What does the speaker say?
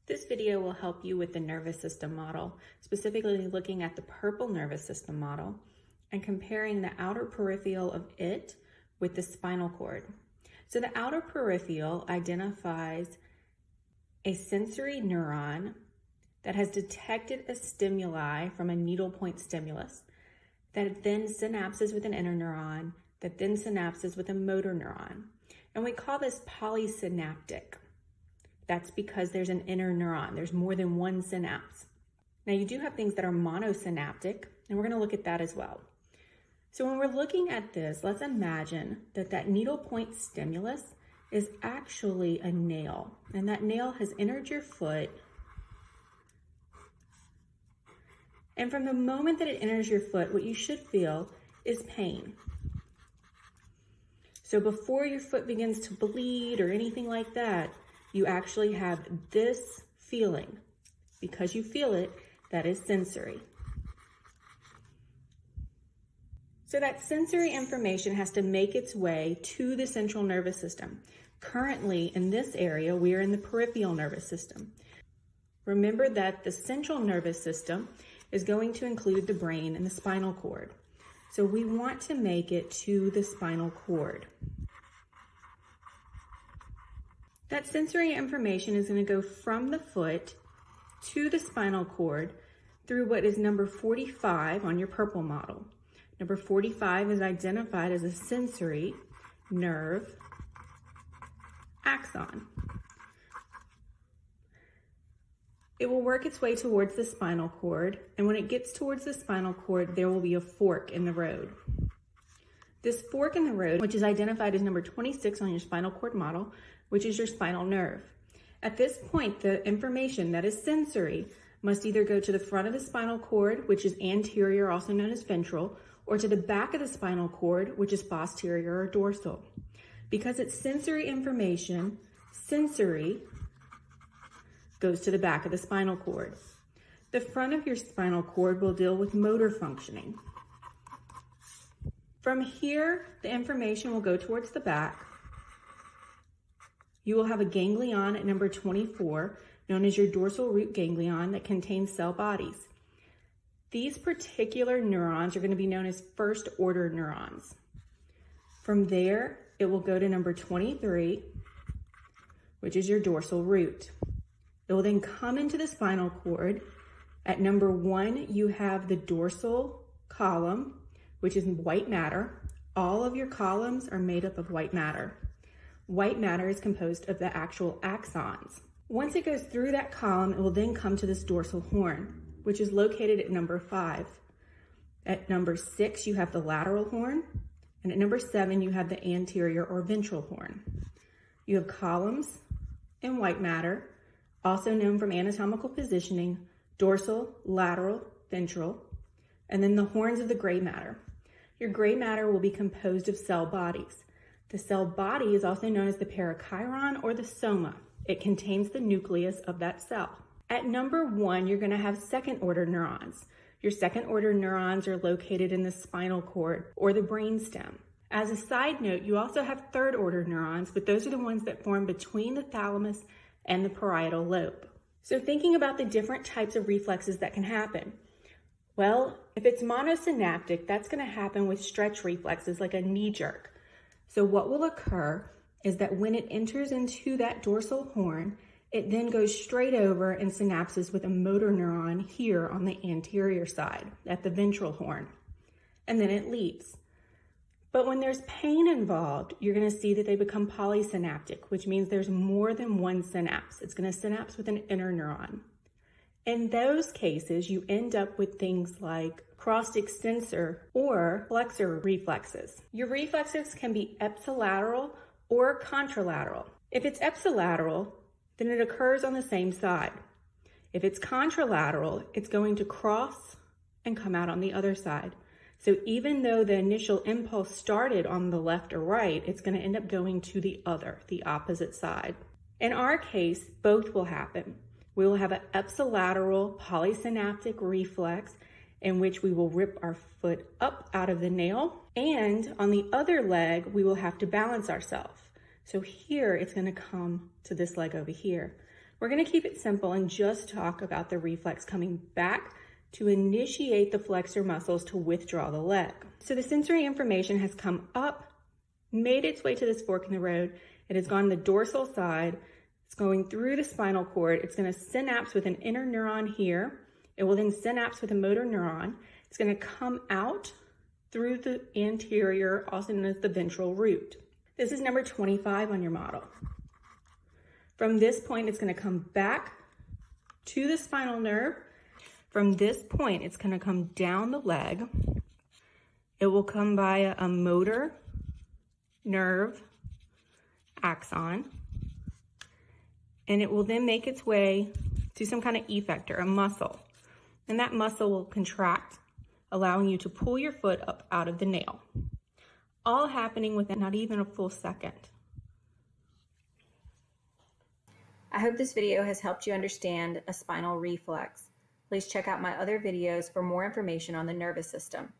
This video will help you with the nervous system model, specifically looking at the purple nervous system model and comparing the outer peripheral of it with the spinal cord. So the outer peripheral identifies a sensory neuron that has detected a stimuli from a needlepoint stimulus that then synapses with an inner neuron that then synapses with a motor neuron. And we call this polysynaptic. That's because there's an inner neuron. There's more than one synapse. Now you do have things that are monosynaptic, and we're going to look at that as well. So when we're looking at this, let's imagine that that needlepoint stimulus is actually a nail, and that nail has entered your foot. And from the moment that it enters your foot, what you should feel is pain. So before your foot begins to bleed or anything like that, you actually have this feeling. Because you feel it, that is sensory. So that sensory information has to make its way to the central nervous system. Currently, in this area, we are in the peripheral nervous system. Remember that the central nervous system is going to include the brain and the spinal cord. So we want to make it to the spinal cord. That sensory information is going to go from the foot to the spinal cord through what is number 45 on your purple model. Number 45 is identified as a sensory nerve axon. It will work its way towards the spinal cord, and when it gets towards the spinal cord, there will be a fork in the road. This fork in the road, which is identified as number 26 on your spinal cord model, which is your spinal nerve. At this point, the information that is sensory must either go to the front of the spinal cord, which is anterior, also known as ventral, or to the back of the spinal cord, which is posterior or dorsal. Because it's sensory information, sensory goes to the back of the spinal cord. The front of your spinal cord will deal with motor functioning. From here, the information will go towards the back. You will have a ganglion at number 24, known as your dorsal root ganglion, that contains cell bodies. These particular neurons are going to be known as first order neurons. From there, it will go to number 23, which is your dorsal root. It will then come into the spinal cord. At number 1, you have the dorsal column, which is white matter. All of your columns are made up of white matter. White matter is composed of the actual axons. Once it goes through that column, it will then come to this dorsal horn, which is located at number 5. At number 6, you have the lateral horn, and at number 7, you have the anterior or ventral horn. You have columns and white matter, also known from anatomical positioning, dorsal, lateral, ventral, and then the horns of the gray matter. Your gray matter will be composed of cell bodies. The cell body is also known as the parachiron or the soma. It contains the nucleus of that cell. At number 1, you're going to have second order neurons. Your second order neurons are located in the spinal cord or the brainstem. As a side note, you also have third order neurons, but those are the ones that form between the thalamus and the parietal lobe. So thinking about the different types of reflexes that can happen. Well, if it's monosynaptic, that's going to happen with stretch reflexes like a knee jerk. So what will occur is that when it enters into that dorsal horn, it then goes straight over and synapses with a motor neuron here on the anterior side at the ventral horn, and then it leaves. But when there's pain involved, you're going to see that they become polysynaptic, which means there's more than one synapse. It's going to synapse with an inner neuron. In those cases, you end up with things like crossed extensor or flexor reflexes. Your reflexes can be ipsilateral or contralateral. If it's ipsilateral, then it occurs on the same side. If it's contralateral, it's going to cross and come out on the other side. So even though the initial impulse started on the left or right, it's going to end up going to the opposite side. In our case, both will happen. We will have an ipsilateral polysynaptic reflex in which we will rip our foot up out of the nail, and on the other leg, we will have to balance ourselves. So here, it's going to come to this leg over here. We're going to keep it simple and just talk about the reflex coming back to initiate the flexor muscles to withdraw the leg. So the sensory information has come up, made its way to this fork in the road. It has gone the dorsal side. It's going through the spinal cord. It's going to synapse with an inner neuron here. It will then synapse with a motor neuron. It's going to come out through the anterior, also known as the ventral root. This is number 25 on your model. From this point, it's going to come back to the spinal nerve. From this point, it's going to come down the leg. It will come by a motor nerve axon, and it will then make its way to some kind of effector, a muscle. And that muscle will contract, allowing you to pull your foot up out of the nail. All happening within not even a full second. I hope this video has helped you understand a spinal reflex. Please check out my other videos for more information on the nervous system.